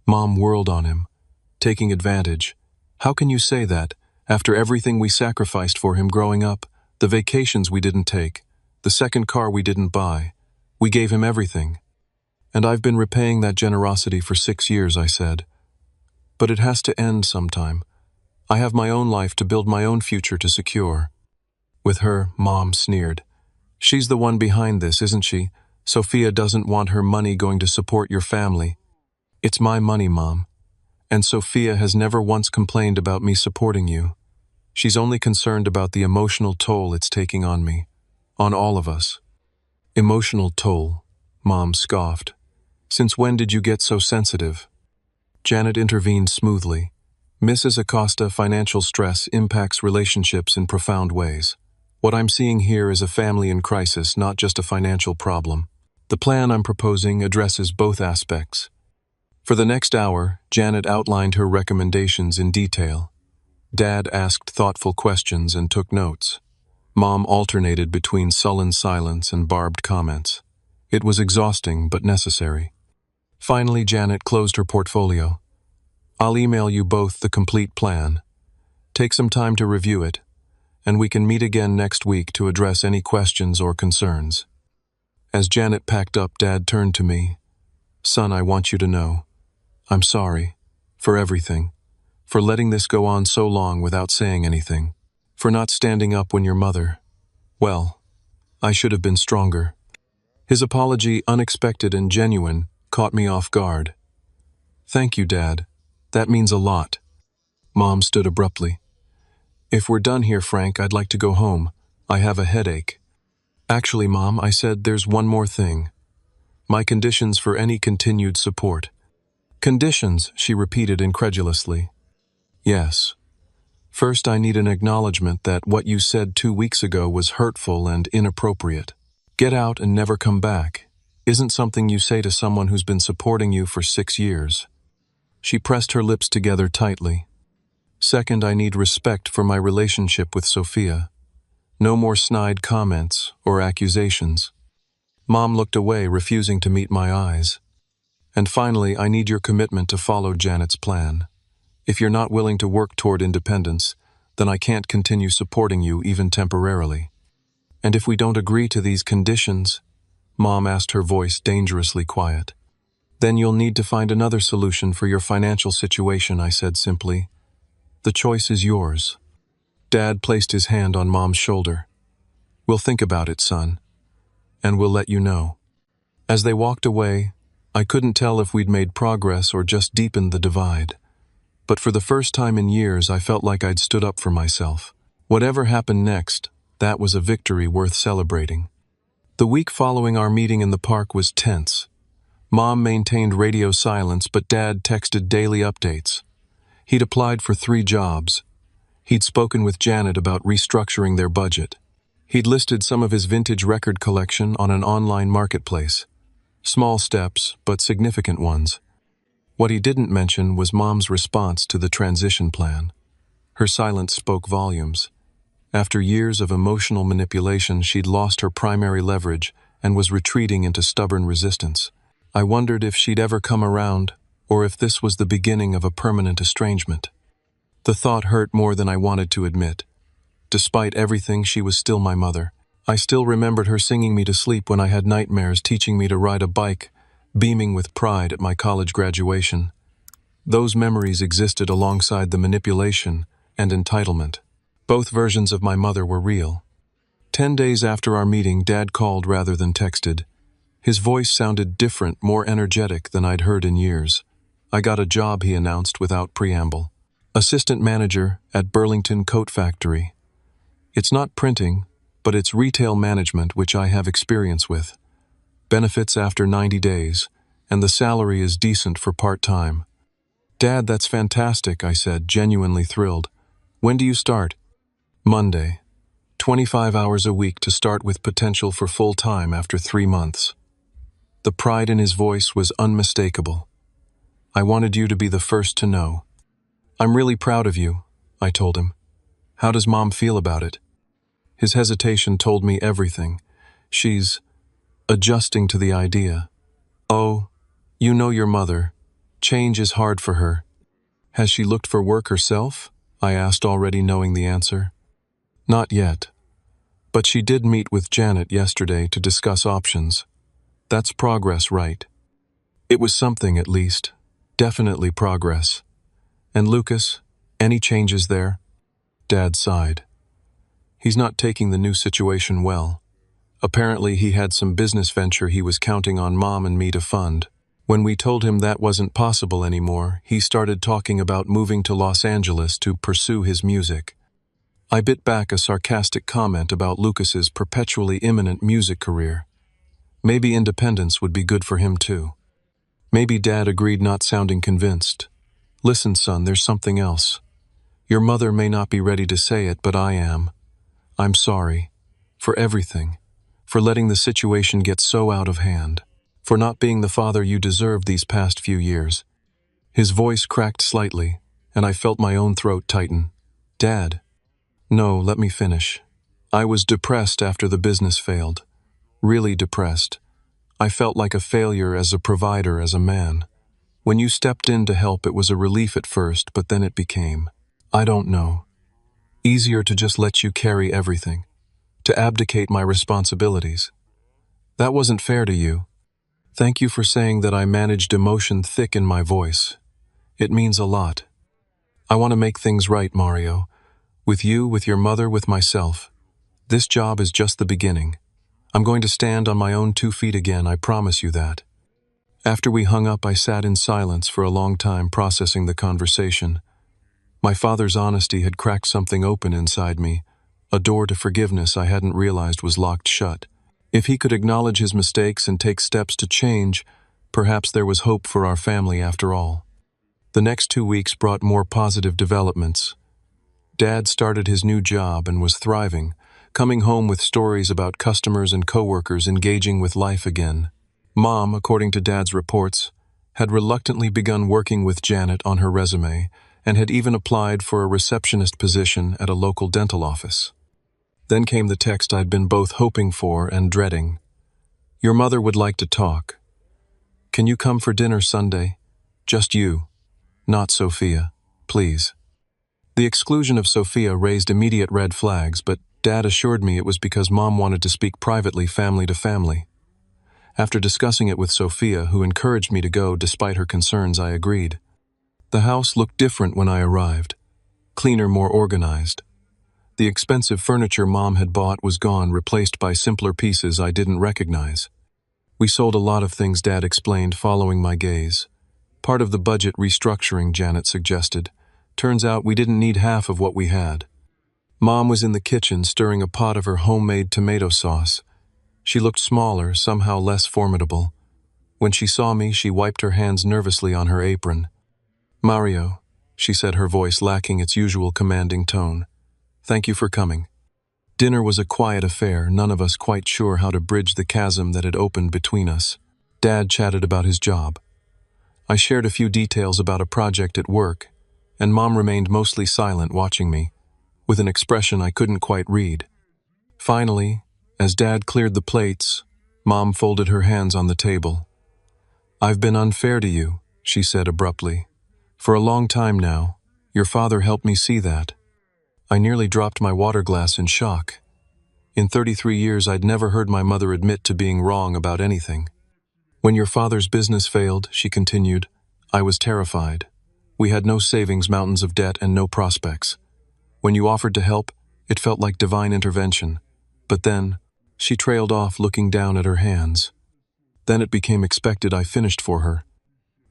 Mom whirled on him. "Taking advantage? How can you say that, after everything we sacrificed for him growing up, the vacations we didn't take, the second car we didn't buy? We gave him everything. And I've been repaying that generosity for 6 years," I said. "But it has to end sometime. I have my own life to build, my own future to secure." With her, Mom sneered. "She's the one behind this, isn't she? Sophia doesn't want her money going to support your family." "It's my money, Mom. And Sophia has never once complained about me supporting you. She's only concerned about the emotional toll it's taking on me, on all of us." "Emotional toll," Mom scoffed. "Since when did you get so sensitive?" Janet intervened smoothly. "Mrs. Acosta, financial stress impacts relationships in profound ways. What I'm seeing here is a family in crisis, not just a financial problem. The plan I'm proposing addresses both aspects." For the next hour, Janet outlined her recommendations in detail. Dad asked thoughtful questions and took notes. Mom alternated between sullen silence and barbed comments. It was exhausting but necessary. Finally, Janet closed her portfolio. "I'll email you both the complete plan. Take some time to review it, and we can meet again next week to address any questions or concerns." As Janet packed up, Dad turned to me. "Son, I want you to know. I'm sorry. For everything. For letting this go on so long without saying anything. For not standing up when your mother... Well, I should have been stronger." His apology, unexpected and genuine, caught me off guard. "Thank you, Dad. That means a lot." Mom stood abruptly. "If we're done here, Frank, I'd like to go home. I have a headache." "Actually, Mom," I said, "there's one more thing. My conditions for any continued support." "Conditions," she repeated incredulously. "Yes. First, I need an acknowledgement that what you said 2 weeks ago was hurtful and inappropriate. Get out and never come back isn't something you say to someone who's been supporting you for 6 years. She pressed her lips together tightly. Second, I need respect for my relationship with Sophia. No more snide comments or accusations. Mom looked away, refusing to meet my eyes. And finally, I need your commitment to follow Janet's plan. If you're not willing to work toward independence, then I can't continue supporting you even temporarily. And if we don't agree to these conditions, Mom asked, her voice dangerously quiet. Then you'll need to find another solution for your financial situation, I said simply. The choice is yours. Dad placed his hand on Mom's shoulder. We'll think about it, son, and we'll let you know. As they walked away, I couldn't tell if we'd made progress or just deepened the divide. But for the first time in years, I felt like I'd stood up for myself. Whatever happened next, that was a victory worth celebrating. The week following our meeting in the park was tense. Mom maintained radio silence, but Dad texted daily updates. He'd applied for 3 jobs. He'd spoken with Janet about restructuring their budget. He'd listed some of his vintage record collection on an online marketplace. Small steps, but significant ones. What he didn't mention was Mom's response to the transition plan. Her silence spoke volumes. After years of emotional manipulation, she'd lost her primary leverage and was retreating into stubborn resistance. I wondered if she'd ever come around, or if this was the beginning of a permanent estrangement. The thought hurt more than I wanted to admit. Despite everything, she was still my mother. I still remembered her singing me to sleep when I had nightmares, teaching me to ride a bike, beaming with pride at my college graduation. Those memories existed alongside the manipulation and entitlement. Both versions of my mother were real. 10 days after our meeting, Dad called rather than texted. His voice sounded different, more energetic than I'd heard in years. I got a job, he announced without preamble. Assistant manager at Burlington Coat Factory. It's not printing, but it's retail management, which I have experience with. Benefits after 90 days, and the salary is decent for part-time. Dad, that's fantastic, I said, genuinely thrilled. When do you start? Monday. 25 hours a week to start with potential for full-time after 3 months. The pride in his voice was unmistakable. I wanted you to be the first to know. I'm really proud of you, I told him. How does Mom feel about it? His hesitation told me everything. She's adjusting to the idea. Oh, you know your mother. Change is hard for her. Has she looked for work herself? I asked, already knowing the answer. Not yet. But she did meet with Janet yesterday to discuss options. That's progress, right? It was something, at least. Definitely progress. And Lucas, any changes there? Dad sighed. He's not taking the new situation well. Apparently he had some business venture he was counting on Mom and me to fund. When we told him that wasn't possible anymore, he started talking about moving to Los Angeles to pursue his music. I bit back a sarcastic comment about Lucas's perpetually imminent music career. Maybe independence would be good for him too. Maybe Dad agreed, not sounding convinced. Listen, son, there's something else. Your mother may not be ready to say it, but I am. I'm sorry. For everything. For letting the situation get so out of hand. For not being the father you deserved these past few years. His voice cracked slightly, and I felt my own throat tighten. Dad. No, let me finish. I was depressed after the business failed. Really depressed. I felt like a failure as a provider, as a man. When you stepped in to help, it was a relief at first, but then it became, I don't know, easier to just let you carry everything, to abdicate my responsibilities. That wasn't fair to you. Thank you for saying that. I managed emotion thick in my voice. It means a lot. I want to make things right, Mario. With you, with your mother, with myself. This job is just the beginning. I'm going to stand on my own 2 feet again, I promise you that. After we hung up, I sat in silence for a long time, processing the conversation. My father's honesty had cracked something open inside me, a door to forgiveness I hadn't realized was locked shut. If he could acknowledge his mistakes and take steps to change, perhaps there was hope for our family after all. The next 2 weeks brought more positive developments. Dad started his new job and was thriving, coming home with stories about customers and coworkers engaging with life again. Mom, according to Dad's reports, had reluctantly begun working with Janet on her resume and had even applied for a receptionist position at a local dental office. Then came the text I'd been both hoping for and dreading. Your mother would like to talk. Can you come for dinner Sunday? Just you. Not Sophia. Please. The exclusion of Sophia raised immediate red flags, but Dad assured me it was because Mom wanted to speak privately, family to family. After discussing it with Sophia, who encouraged me to go despite her concerns, I agreed. The house looked different when I arrived. Cleaner, more organized. The expensive furniture Mom had bought was gone, replaced by simpler pieces I didn't recognize. We sold a lot of things, Dad explained, following my gaze. Part of the budget restructuring, Janet suggested. Turns out we didn't need half of what we had. Mom was in the kitchen stirring a pot of her homemade tomato sauce. She looked smaller, somehow less formidable. When she saw me, she wiped her hands nervously on her apron. Mario, she said, her voice lacking its usual commanding tone. Thank you for coming. Dinner was a quiet affair, none of us quite sure how to bridge the chasm that had opened between us. Dad chatted about his job. I shared a few details about a project at work, and Mom remained mostly silent, watching me, with an expression I couldn't quite read. Finally, as Dad cleared the plates, Mom folded her hands on the table. I've been unfair to you, she said abruptly. For a long time now, your father helped me see that. I nearly dropped my water glass in shock. In 33 years, I'd never heard my mother admit to being wrong about anything. When your father's business failed, she continued, I was terrified. We had no savings, mountains of debt, and no prospects. When you offered to help, it felt like divine intervention. But then, she trailed off, looking down at her hands. Then it became expected I finished for her.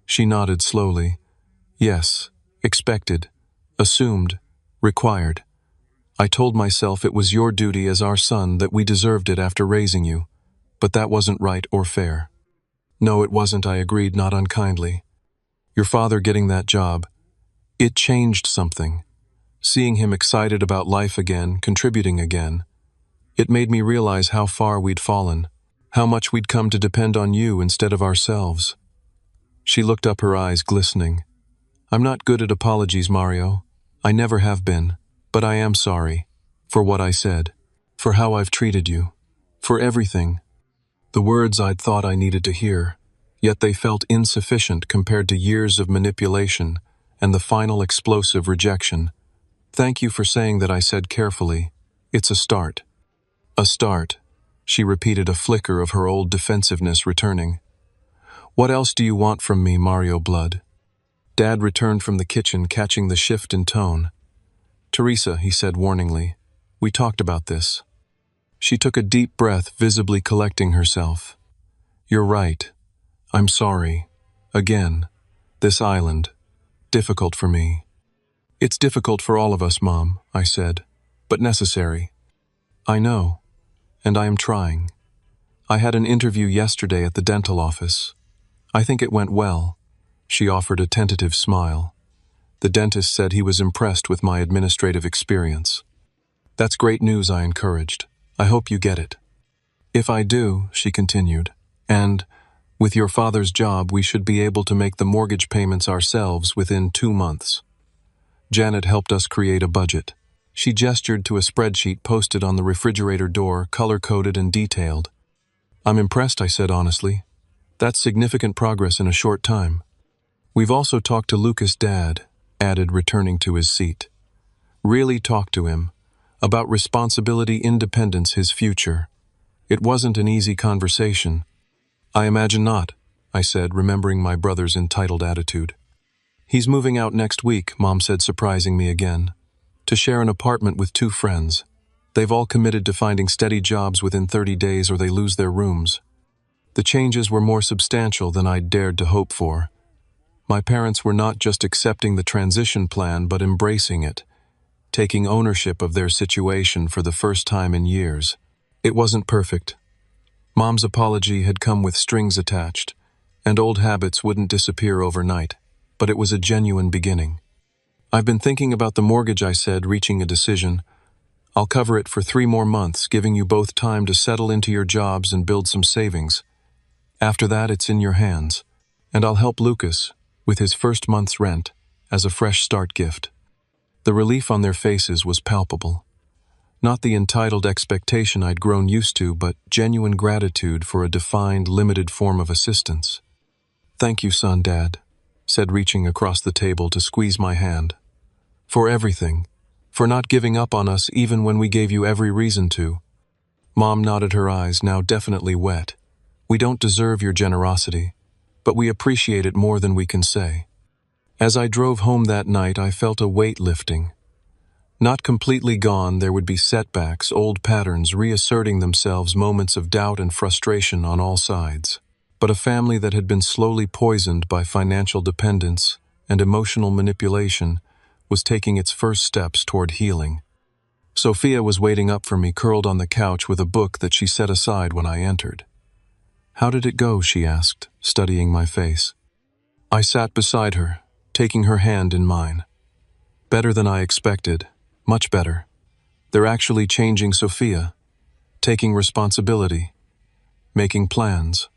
She nodded slowly. Yes, expected, assumed, required. I told myself it was your duty as our son, that we deserved it after raising you. But that wasn't right or fair. No, it wasn't, I agreed, not unkindly. Your father getting that job, it changed something. Seeing him excited about life again, contributing again, it made me realize how far we'd fallen, how much we'd come to depend on you instead of ourselves. She looked up, her eyes glistening. I'm not good at apologies, Mario. I never have been, but I am sorry. For what I said, for how I've treated you, for everything. The words I'd thought I needed to hear, yet they felt insufficient compared to years of manipulation and the final explosive rejection. Thank you for saying that, I said carefully. It's a start. A start, she repeated, a flicker of her old defensiveness returning. What else do you want from me, Mario Blood? Dad returned from the kitchen, catching the shift in tone. Teresa, he said warningly, we talked about this. She took a deep breath, visibly collecting herself. You're right. I'm sorry. Again. This island. Difficult for me. It's difficult for all of us, Mom, I said, but necessary. I know, and I am trying. I had an interview yesterday at the dental office. I think it went well. She offered a tentative smile. The dentist said he was impressed with my administrative experience. That's great news, I encouraged. I hope you get it. If I do, she continued, and with your father's job, we should be able to make the mortgage payments ourselves within 2 months. Janet helped us create a budget. She gestured to a spreadsheet posted on the refrigerator door, color-coded and detailed. I'm impressed, I said honestly. That's significant progress in a short time. We've also talked to Lucas' dad, added, returning to his seat. Really talked to him. About responsibility, independence, his future. It wasn't an easy conversation. I imagine not, I said, remembering my brother's entitled attitude. He's moving out next week, Mom said, surprising me again. To share an apartment with 2 friends. They've all committed to finding steady jobs within 30 days or they lose their rooms. The changes were more substantial than I'd dared to hope for. My parents were not just accepting the transition plan, but embracing it, taking ownership of their situation for the first time in years. It wasn't perfect. Mom's apology had come with strings attached, and old habits wouldn't disappear overnight, but it was a genuine beginning. I've been thinking about the mortgage, I said, reaching a decision. I'll cover it for 3 more months, giving you both time to settle into your jobs and build some savings. After that, it's in your hands, and I'll help Lucas with his first month's rent as a fresh start gift. The relief on their faces was palpable. Not the entitled expectation I'd grown used to, but genuine gratitude for a defined, limited form of assistance. Thank you, son, Dad, said, reaching across the table to squeeze my hand. For everything. For not giving up on us even when we gave you every reason to. Mom nodded, her eyes now definitely wet. We don't deserve your generosity, but we appreciate it more than we can say. As I drove home that night, I felt a weight lifting. Not completely gone, there would be setbacks, old patterns reasserting themselves, moments of doubt and frustration on all sides. But a family that had been slowly poisoned by financial dependence and emotional manipulation was taking its first steps toward healing. Sophia was waiting up for me, curled on the couch with a book that she set aside when I entered. How did it go? She asked, studying my face. I sat beside her, taking her hand in mine. Better than I expected, much better. They're actually changing Sophia, taking responsibility, making plans.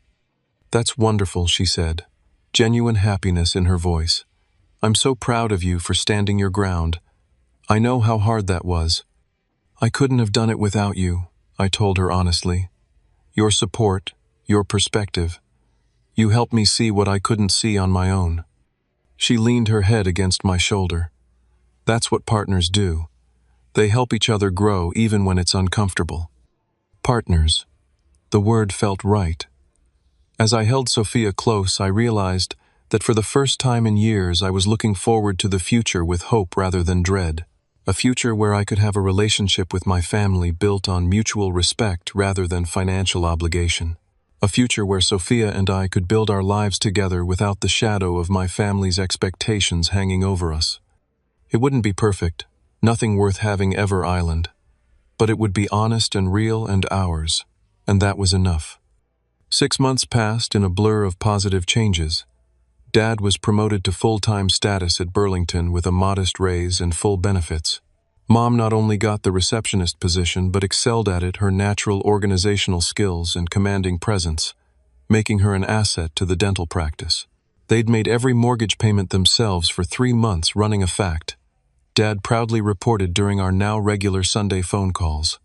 That's wonderful, she said, genuine happiness in her voice. I'm so proud of you for standing your ground. I know how hard that was. I couldn't have done it without you, I told her honestly. Your support, your perspective. You helped me see what I couldn't see on my own. She leaned her head against my shoulder. That's what partners do. They help each other grow even when it's uncomfortable. Partners. The word felt right. As I held Sophia close, I realized that for the first time in years I was looking forward to the future with hope rather than dread. A future where I could have a relationship with my family built on mutual respect rather than financial obligation. A future where Sophia and I could build our lives together without the shadow of my family's expectations hanging over us. It wouldn't be perfect, nothing worth having ever island, but it would be honest and real and ours, and that was enough. 6 months passed in a blur of positive changes. Dad was promoted to full-time status at Burlington with a modest raise and full benefits. Mom not only got the receptionist position but excelled at it, her natural organizational skills and commanding presence, making her an asset to the dental practice. They'd made every mortgage payment themselves for 3 months, running a fact, Dad proudly reported during our now regular Sunday phone calls.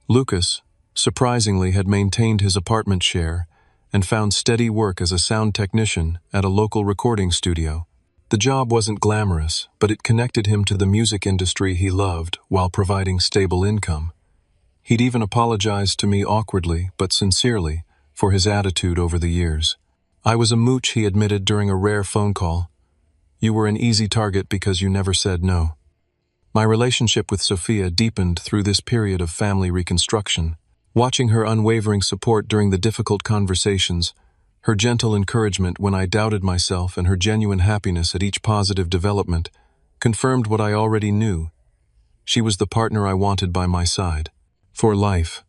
Lucas, surprisingly, had maintained his apartment share and found steady work as a sound technician at a local recording studio. The job wasn't glamorous, but it connected him to the music industry he loved while providing stable income. He'd even apologized to me awkwardly but sincerely for his attitude over the years. I was a mooch, he admitted during a rare phone call. You were an easy target because you never said no. My relationship with Sophia deepened through this period of family reconstruction. Watching her unwavering support during the difficult conversations, her gentle encouragement when I doubted myself, and her genuine happiness at each positive development confirmed what I already knew. She was the partner I wanted by my side. For life.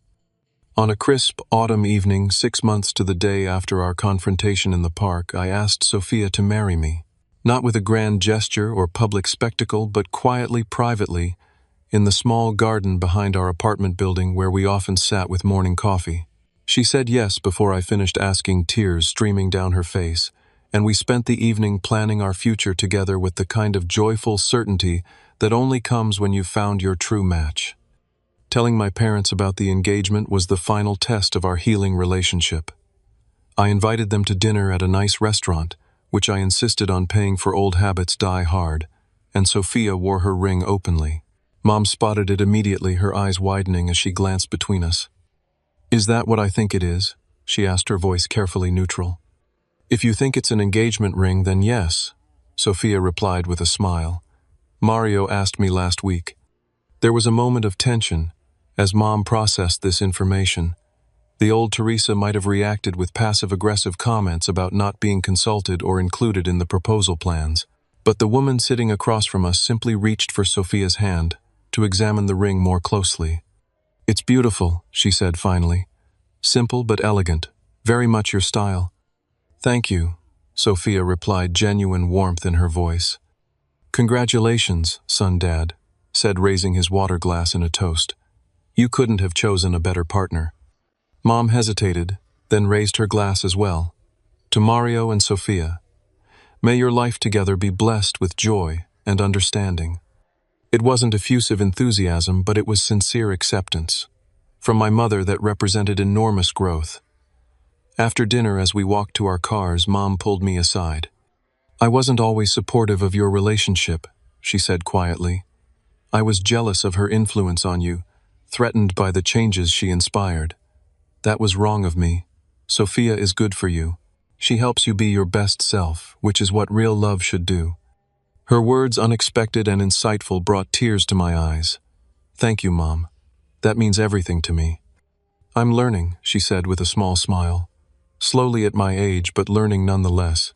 On a crisp autumn evening, 6 months to the day after our confrontation in the park, I asked Sophia to marry me. Not with a grand gesture or public spectacle, but quietly, privately, in the small garden behind our apartment building where we often sat with morning coffee. She said yes before I finished asking, tears streaming down her face, and we spent the evening planning our future together with the kind of joyful certainty that only comes when you've found your true match. Telling my parents about the engagement was the final test of our healing relationship. I invited them to dinner at a nice restaurant, which I insisted on paying for old habits die hard, and Sophia wore her ring openly. Mom spotted it immediately, her eyes widening as she glanced between us. Is that what I think it is? She asked, her voice carefully neutral. If you think it's an engagement ring, then yes, Sophia replied with a smile. Mario asked me last week. There was a moment of tension as Mom processed this information. The old Teresa might have reacted with passive-aggressive comments about not being consulted or included in the proposal plans, but the woman sitting across from us simply reached for Sophia's hand to examine the ring more closely. It's beautiful, she said finally. Simple but elegant, very much your style. Thank you, Sophia replied, genuine warmth in her voice. Congratulations, son. Dad said, raising his water glass in a toast. You couldn't have chosen a better partner. Mom hesitated, then raised her glass as well. To Mario and Sophia. May your life together be blessed with joy and understanding. It wasn't effusive enthusiasm, but it was sincere acceptance. From my mother that represented enormous growth. After dinner, as we walked to our cars, Mom pulled me aside. I wasn't always supportive of your relationship, she said quietly. I was jealous of her influence on you, threatened by the changes she inspired. That was wrong of me. Sophia is good for you. She helps you be your best self, which is what real love should do. Her words, unexpected and insightful, brought tears to my eyes. Thank you, Mom. That means everything to me. I'm learning, she said with a small smile. Slowly at my age, but learning nonetheless.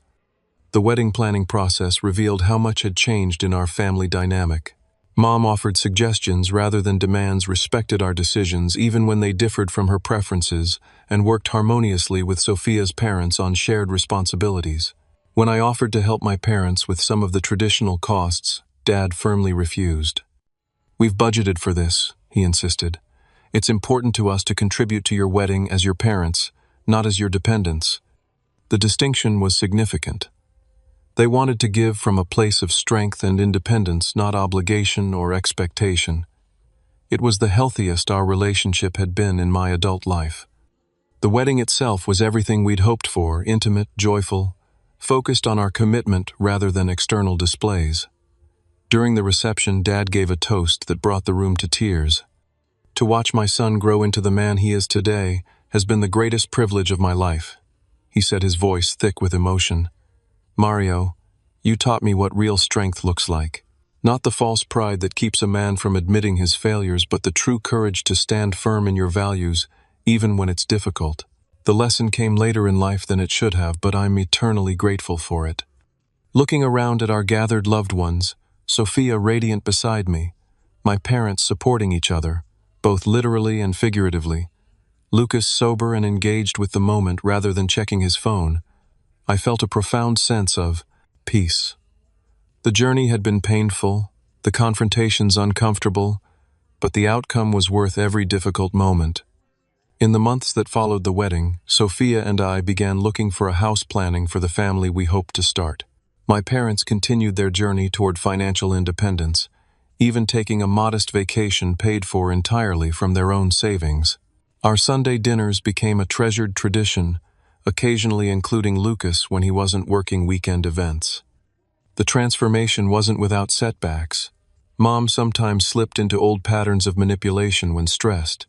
The wedding planning process revealed how much had changed in our family dynamic. Mom offered suggestions rather than demands, respected our decisions even when they differed from her preferences, and worked harmoniously with Sophia's parents on shared responsibilities. When I offered to help my parents with some of the traditional costs, Dad firmly refused. We've budgeted for this, he insisted. It's important to us to contribute to your wedding as your parents, not as your dependents. The distinction was significant. They wanted to give from a place of strength and independence, not obligation or expectation. It was the healthiest our relationship had been in my adult life. The wedding itself was everything we'd hoped for, intimate, joyful, focused on our commitment rather than external displays. During the reception, Dad gave a toast that brought the room to tears. To watch my son grow into the man he is today has been the greatest privilege of my life, he said, his voice thick with emotion. Mario, you taught me what real strength looks like. Not the false pride that keeps a man from admitting his failures, but the true courage to stand firm in your values, even when it's difficult. The lesson came later in life than it should have, but I'm eternally grateful for it. Looking around at our gathered loved ones, Sophia radiant beside me, my parents supporting each other, both literally and figuratively, Lucas sober and engaged with the moment rather than checking his phone, I felt a profound sense of peace. The journey had been painful, the confrontations uncomfortable, but the outcome was worth every difficult moment. In the months that followed the wedding, Sophia and I began looking for a house planning for the family we hoped to start. My parents continued their journey toward financial independence, even taking a modest vacation paid for entirely from their own savings. Our Sunday dinners became a treasured tradition, occasionally including Lucas when he wasn't working weekend events. The transformation wasn't without setbacks. Mom sometimes slipped into old patterns of manipulation when stressed.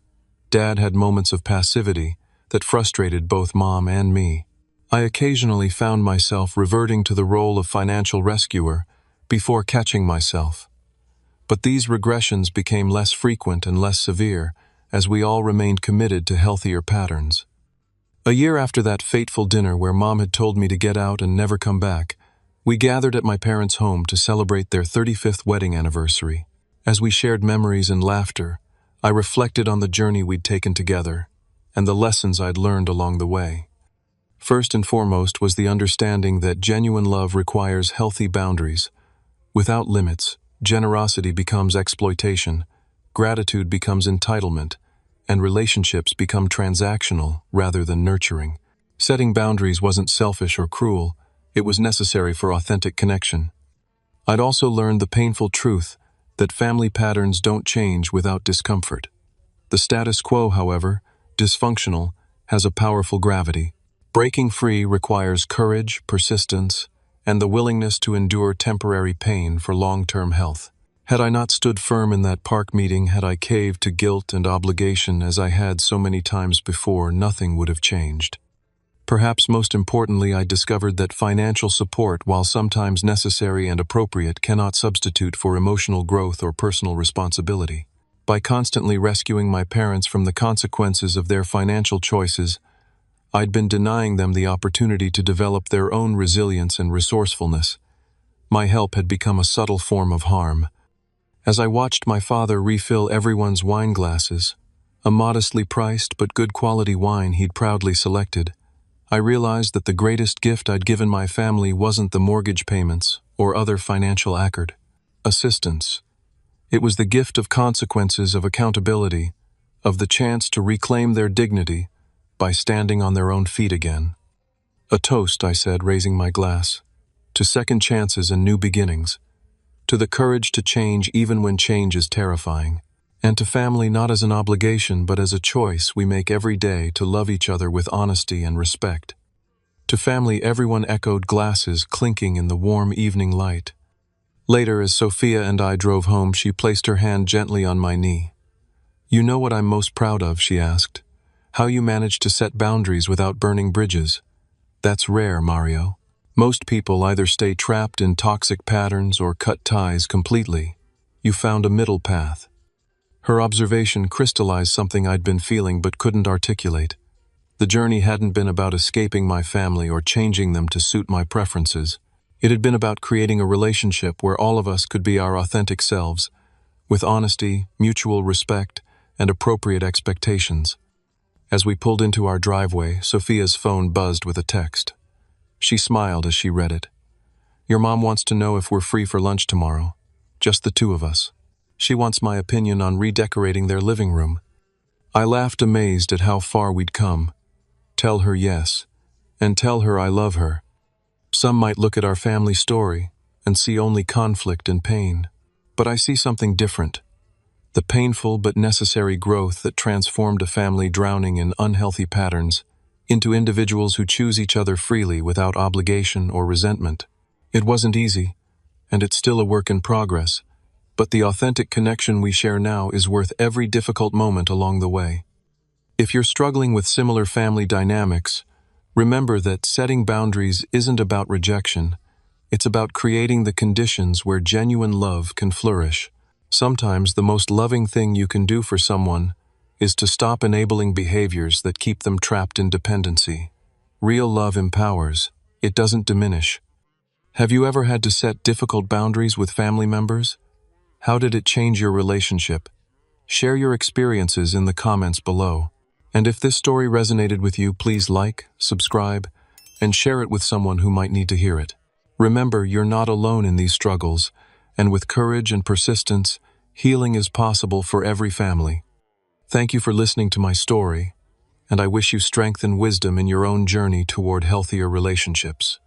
Dad had moments of passivity that frustrated both Mom and me. I occasionally found myself reverting to the role of financial rescuer before catching myself. But these regressions became less frequent and less severe as we all remained committed to healthier patterns. A year after that fateful dinner where Mom had told me to get out and never come back, we gathered at my parents' home to celebrate their 35th wedding anniversary. As we shared memories and laughter, I reflected on the journey we'd taken together and the lessons I'd learned along the way. First and foremost was the understanding that genuine love requires healthy boundaries. Without limits, generosity becomes exploitation, gratitude becomes entitlement, and relationships become transactional rather than nurturing. Setting boundaries wasn't selfish or cruel, it was necessary for authentic connection. I'd also learned the painful truth that family patterns don't change without discomfort. The status quo, however, dysfunctional, has a powerful gravity. Breaking free requires courage, persistence, and the willingness to endure temporary pain for long-term health. Had I not stood firm in that park meeting, had I caved to guilt and obligation as I had so many times before, nothing would have changed. Perhaps most importantly, I discovered that financial support, while sometimes necessary and appropriate, cannot substitute for emotional growth or personal responsibility. By constantly rescuing my parents from the consequences of their financial choices, I'd been denying them the opportunity to develop their own resilience and resourcefulness. My help had become a subtle form of harm. As I watched my father refill everyone's wine glasses, a modestly priced but good quality wine he'd proudly selected, I realized that the greatest gift I'd given my family wasn't the mortgage payments or other financial assistance. It was the gift of consequences, of accountability, of the chance to reclaim their dignity by standing on their own feet again. A toast, I said, raising my glass, to second chances and new beginnings, to the courage to change even when change is terrifying, and to family not as an obligation but as a choice we make every day to love each other with honesty and respect. To family, everyone echoed, glasses clinking in the warm evening light. Later, as Sophia and I drove home, she placed her hand gently on my knee. "You know what I'm most proud of?" she asked. "How you managed to set boundaries without burning bridges. That's rare, Mario. Most people either stay trapped in toxic patterns or cut ties completely. You found a middle path." Her observation crystallized something I'd been feeling but couldn't articulate. The journey hadn't been about escaping my family or changing them to suit my preferences. It had been about creating a relationship where all of us could be our authentic selves, with honesty, mutual respect, and appropriate expectations. As we pulled into our driveway, Sophia's phone buzzed with a text. She smiled as she read it. "Your mom wants to know if we're free for lunch tomorrow. Just the two of us. She wants my opinion on redecorating their living room." I laughed, amazed at how far we'd come. Tell her yes, and tell her I love her. Some might look at our family story and see only conflict and pain. But I see something different. The painful but necessary growth that transformed a family drowning in unhealthy patterns into individuals who choose each other freely without obligation or resentment. It wasn't easy, and it's still a work in progress, but the authentic connection we share now is worth every difficult moment along the way. If you're struggling with similar family dynamics, Remember that setting boundaries isn't about rejection. It's about creating the conditions where genuine love can flourish. Sometimes the most loving thing you can do for someone is to stop enabling behaviors that keep them trapped in dependency. Real love empowers, it doesn't diminish. Have you ever had to set difficult boundaries with family members? How did it change your relationship? Share your experiences in the comments below. And if this story resonated with you, please like, subscribe, and share it with someone who might need to hear it. Remember, you're not alone in these struggles, and with courage and persistence, healing is possible for every family. Thank you for listening to my story, and I wish you strength and wisdom in your own journey toward healthier relationships.